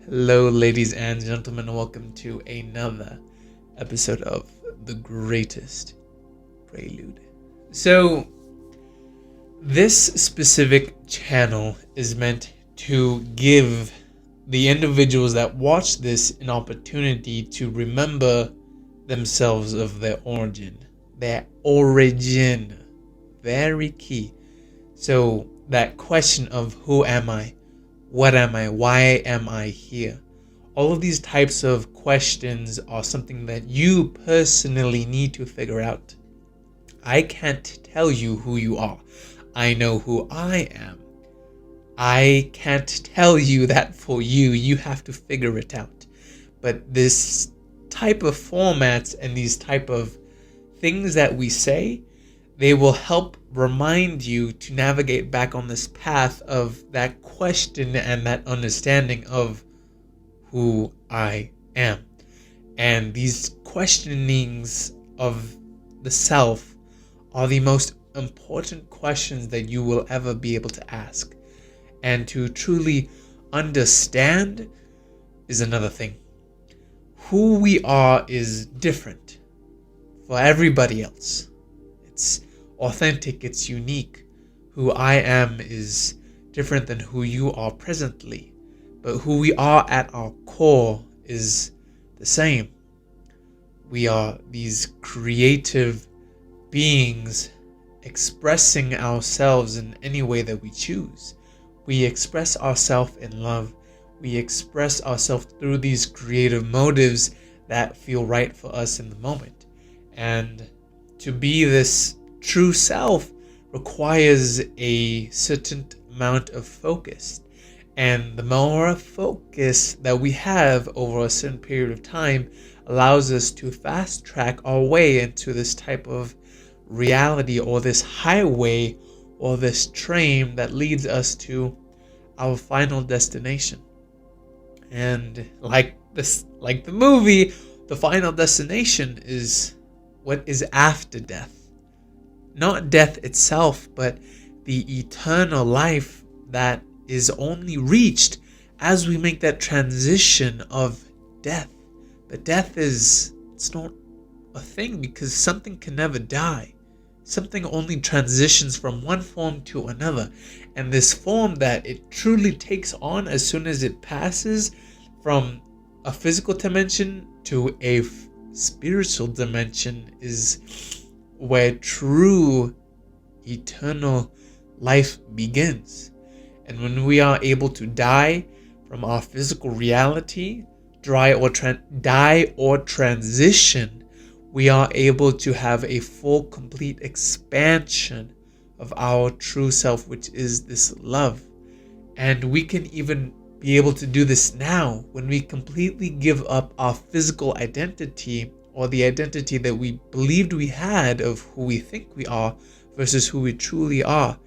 Hello, ladies and gentlemen, and welcome to another episode of the greatest Prelude. So, this specific channel is meant to give the individuals that watch this an opportunity to remember themselves of their origin. Their origin. Very key. So, that question of who am I? What am I? Why am I here? All of these types of questions are something that you personally need to figure out. I can't tell you who you are. I know who I am. I can't tell you that for you. You have to figure it out. But this type of formats and these type of things that we say, they will help remind you to navigate back on this path of that question and that understanding of who I am. And these questionings of the self are the most important questions that you will ever be able to ask. And to truly understand is another thing. Who we are is different for everybody else. It's authentic, it's unique. Who I am is different than who you are presently, but who we are at our core is the same. We are these creative beings expressing ourselves in any way that we choose. We express ourselves in love. We express ourselves through these creative motives that feel right for us in the moment. And to be this true self requires a certain amount of focus. And the more focus that we have over a certain period of time allows us to fast track our way into this type of reality or this highway or this train that leads us to our final destination. And like the movie, the final destination is what is after death. Not death itself, but the eternal life that is only reached as we make that transition of death. But death it's not a thing because something can never die. Something only transitions from one form to another. And this form that it truly takes on as soon as it passes from a physical dimension to a spiritual dimension is where true eternal life begins. And when we are able to die from our physical reality, die or transition, we are able to have a full, complete expansion of our true self, which is this love. And we can even be able to do this now when we completely give up our physical identity or the identity that we believed we had of who we think we are versus who we truly are.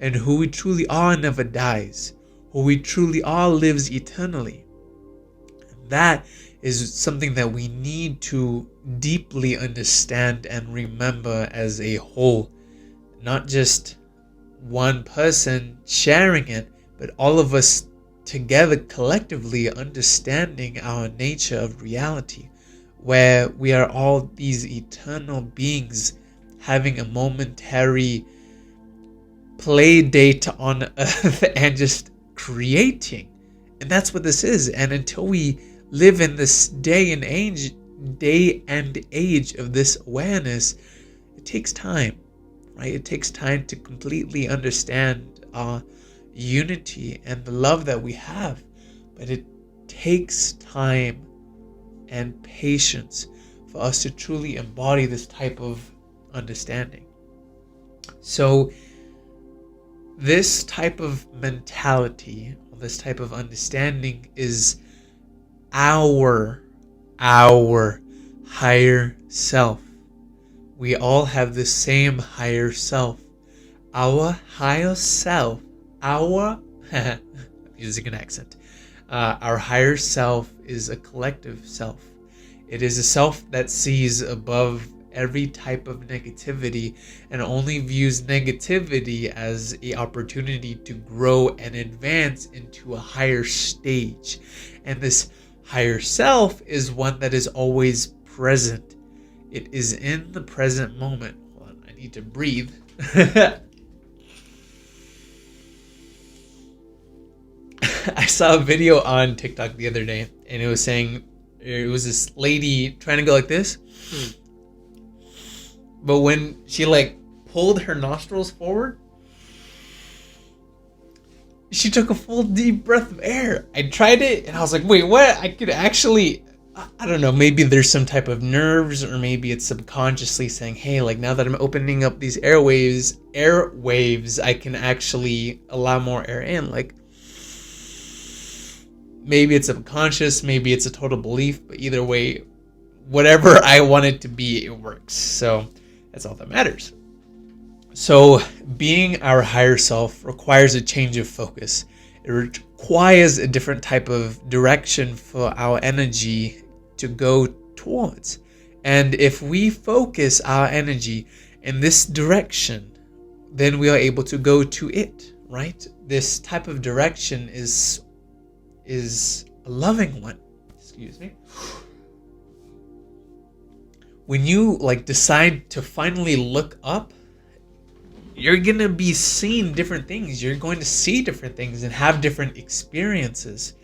And who we truly are never dies. Who we truly are lives eternally. And that is something that we need to deeply understand and remember as a whole. Not just one person sharing it, but all of us together collectively understanding our nature of reality, where we are all these eternal beings having a momentary play date on earth and just creating. And that's what this is. And until we live in this day and age of this awareness, it takes time, right? It takes time to completely understand our unity and the love that we have. But it takes time and patience for us to truly embody this type of understanding. So this type of mentality, or this type of understanding is our higher self. We all have the same higher self. Our higher self, I'm using an accent. Our higher self is a collective self. It is a self that sees above every type of negativity and only views negativity as an opportunity to grow and advance into a higher stage. And this higher self is one that is always present. It is in the present moment. Hold on, I need to breathe. I saw a video on TikTok the other day, and it was saying, it was this lady trying to go like this, but when she like pulled her nostrils forward, she took a full deep breath of air. I tried it, and I was like, wait, what? I could actually, I don't know, maybe there's some type of nerves, or maybe it's subconsciously saying, hey, like now that I'm opening up these airwaves, I can actually allow more air in. Like, maybe it's subconscious, maybe it's a total belief, but either way, whatever I want it to be, it works. So that's all that matters. So being our higher self requires a change of focus. It requires a different type of direction for our energy to go towards. And if we focus our energy in this direction, then we are able to go to it, right? This type of direction is a loving one. Excuse me. When you like decide to finally look up, you're gonna be seeing different things. You're going to see different things and have different experiences.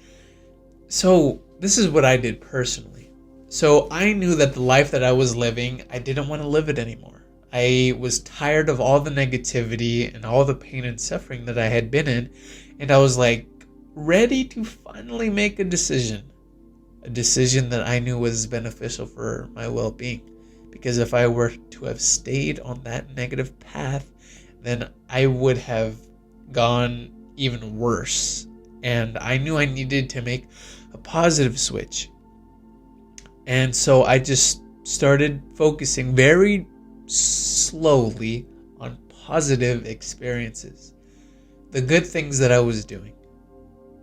So this is what I did personally. So I knew that the life that I was living, I didn't want to live it anymore. I was tired of all the negativity and all the pain and suffering that I had been in, and I was like, ready to finally make a decision that I knew was beneficial for my well-being. Because if I were to have stayed on that negative path, then I would have gone even worse. And I knew I needed to make a positive switch. And so I just started focusing very slowly on positive experiences. The good things that I was doing.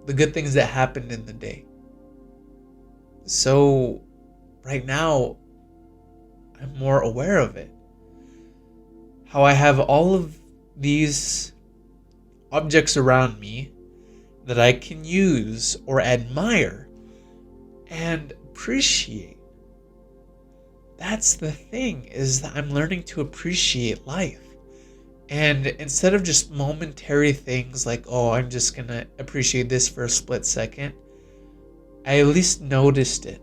The good things that happened in the day. So right now, I'm more aware of it. How I have all of these objects around me that I can use or admire and appreciate. That's the thing, is that I'm learning to appreciate life. And instead of just momentary things like, oh, I'm just going to appreciate this for a split second, I at least noticed it.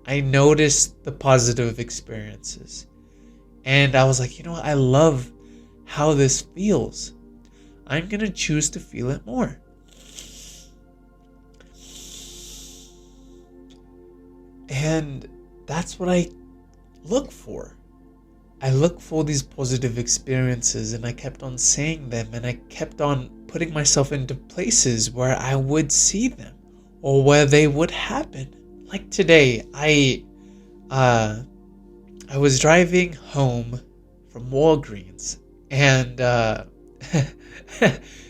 I noticed the positive experiences. And I was like, you know what? I love how this feels. I'm going to choose to feel it more. And that's what I look for. I look for these positive experiences, and I kept on saying them, and I kept on putting myself into places where I would see them or where they would happen. Like today, I was driving home from Walgreens, and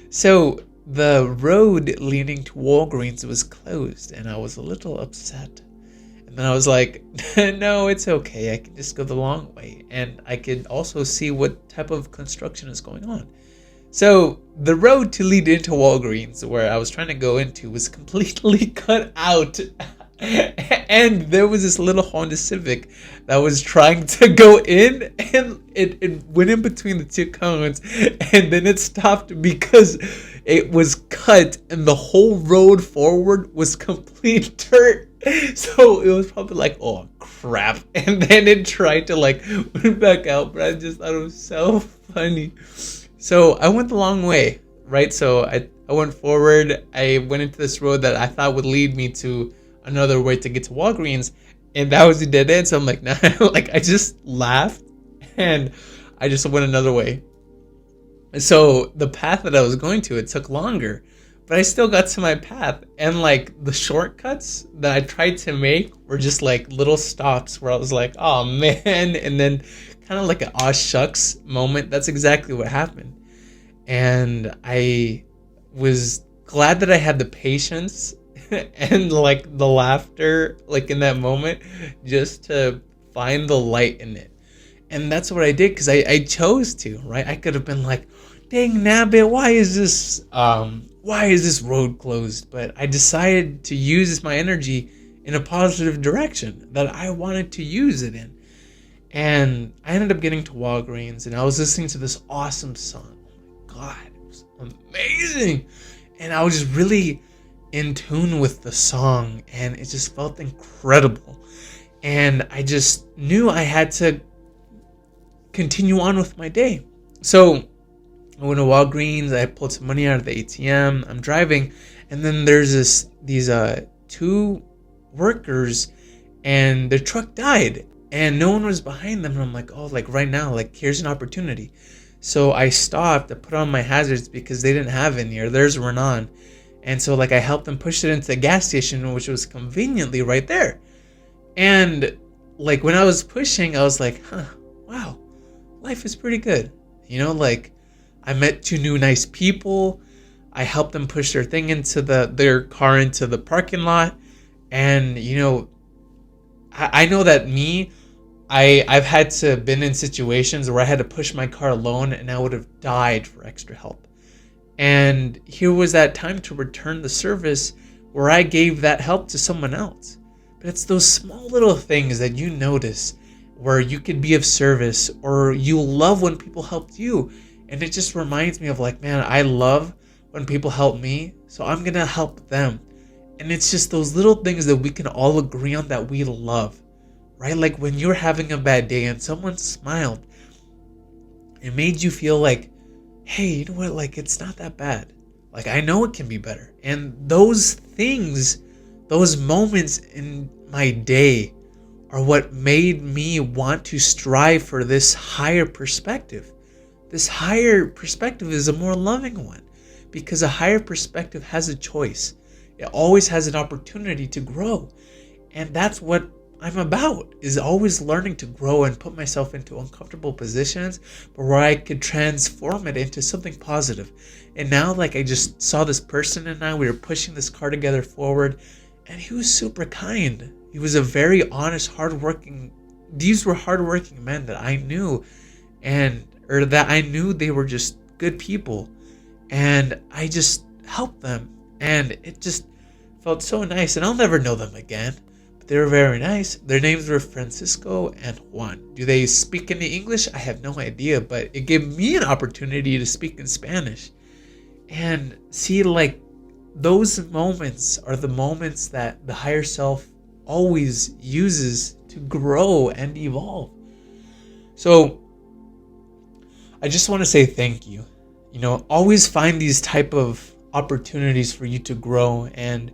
so the road leading to Walgreens was closed, and I was a little upset. And then I was like, no, it's okay. I can just go the long way. And I could also see what type of construction is going on. So the road to lead into Walgreens, where I was trying to go into, was completely cut out. And there was this little Honda Civic that was trying to go in, and it went in between the two cones, and then it stopped because it was cut and the whole road forward was complete dirt. So it was probably like, oh crap, and then it tried to like went back out, but I just thought it was so funny. So I went the long way, right? So I went forward. I went into this road that I thought would lead me to another way to get to Walgreens, and that was a dead end. So I'm like, nah, like I just laughed and I just went another way. So the path that I was going to, it took longer, but I still got to my path. And like the shortcuts that I tried to make were just like little stops where I was like, oh man, and then kind of like an aw shucks moment. That's exactly what happened. And I was glad that I had the patience and like the laughter like in that moment just to find the light in it. And that's what I did, because I chose to, right? I could have been like, dang nabbit, why is this road closed? But I decided to use my energy in a positive direction that I wanted to use it in. And I ended up getting to Walgreens, and I was listening to this awesome song. Oh my God, it was amazing. And I was just really in tune with the song, and it just felt incredible. And I just knew I had to continue on with my day. So I went to Walgreens, I pulled some money out of the ATM, I'm driving, and then there's these two workers, and their truck died, and no one was behind them, and I'm like, oh, like right now, like here's an opportunity. So I stopped, I put on my hazards because they didn't have any, or theirs weren't on. And so like I helped them push it into the gas station, which was conveniently right there. And like when I was pushing, I was like, wow, life is pretty good. Like I met two new nice people. I helped them push their thing into their car into the parking lot. And I know that I've had to been in situations where I had to push my car alone, and I would have died for extra help. And here was that time to return the service where I gave that help to someone else. But it's those small little things that you notice where you could be of service, or you love when people helped you. And it just reminds me of like, man, I love when people help me, so I'm gonna help them. And it's just those little things that we can all agree on that we love, right? Like when you're having a bad day and someone smiled, it made you feel like, hey, you know what? Like it's not that bad. Like I know it can be better. And those things, those moments in my day are what made me want to strive for this higher perspective. This higher perspective is a more loving one, because a higher perspective has a choice. It always has an opportunity to grow. And that's what I'm about, is always learning to grow and put myself into uncomfortable positions, but where I could transform it into something positive. And now, like I just saw this person and we were pushing this car together forward, and he was super kind. He was a very honest, these were hardworking men that I knew, or that I knew they were just good people. And I just helped them. And it just felt so nice. And I'll never know them again. But they were very nice. Their names were Francisco and Juan. Do they speak any English? I have no idea. But it gave me an opportunity to speak in Spanish. And see, like, those moments are the moments that the higher self always uses to grow and evolve. So I just want to say thank you. Always find these type of opportunities for you to grow, and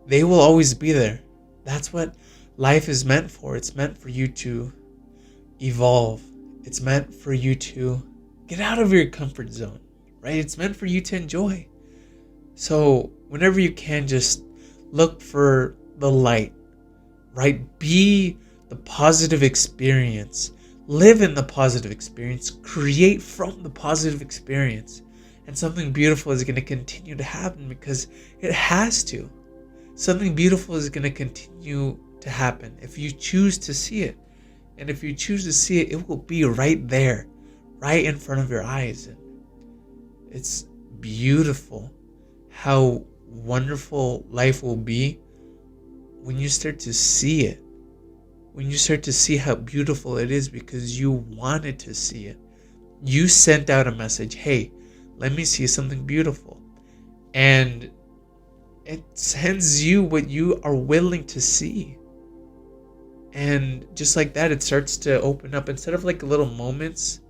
they will always be there. That's what life is meant for. It's meant for you to evolve. It's meant for you to get out of your comfort zone, right? It's meant for you to enjoy. So whenever you can, just look for the light, right? Be the positive experience. Live in the positive experience. Create from the positive experience. And something beautiful is going to continue to happen, because it has to. Something beautiful is going to continue to happen if you choose to see it. And if you choose to see it, it will be right there, right in front of your eyes. And it's beautiful how wonderful life will be when you start to see it. When you start to see how beautiful it is because you wanted to see it. You sent out a message, hey, let me see something beautiful. And it sends you what you are willing to see. And just like that, it starts to open up. Instead of like little moments,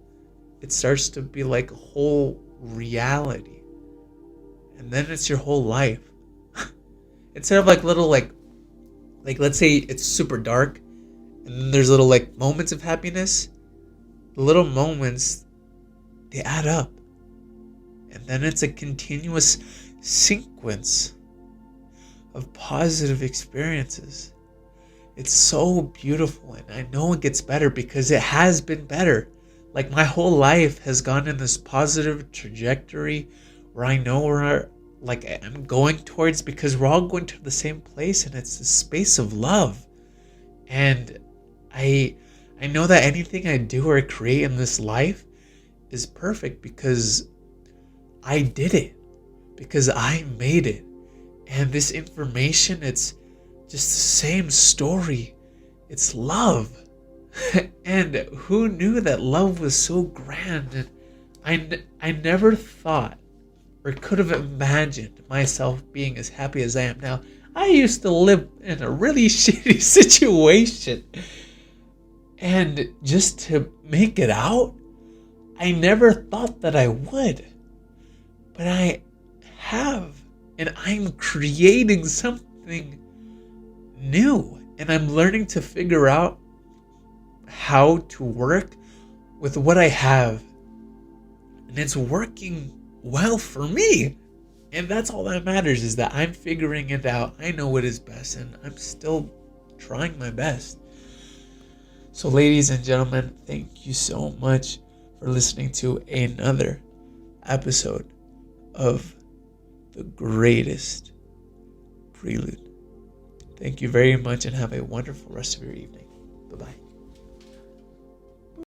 it starts to be like a whole reality. And then it's your whole life. Instead of like little like let's say it's super dark, and then there's little like moments of happiness. The little moments, they add up. And then it's a continuous sequence of positive experiences. It's so beautiful, and I know it gets better because it has been better. Like my whole life has gone in this positive trajectory where I know where I'm going towards, because we're all going to the same place, and it's the space of love. And I I know that anything I do or create in this life is perfect because I did it, because I made it. And this information, it's just the same story. It's love. And who knew that love was so grand? And I never thought or could have imagined myself being as happy as I am now. I used to live in a really shitty situation. And just to make it out, I never thought that I would. But I have. And I'm creating something new. And I'm learning to figure out how to work with what I have. And it's working well for me. And that's all that matters, is that I'm figuring it out. I know what is best, and I'm still trying my best. So ladies and gentlemen, thank you so much for listening to another episode of the greatest Prelude. Thank you very much and have a wonderful rest of your evening. Bye-bye.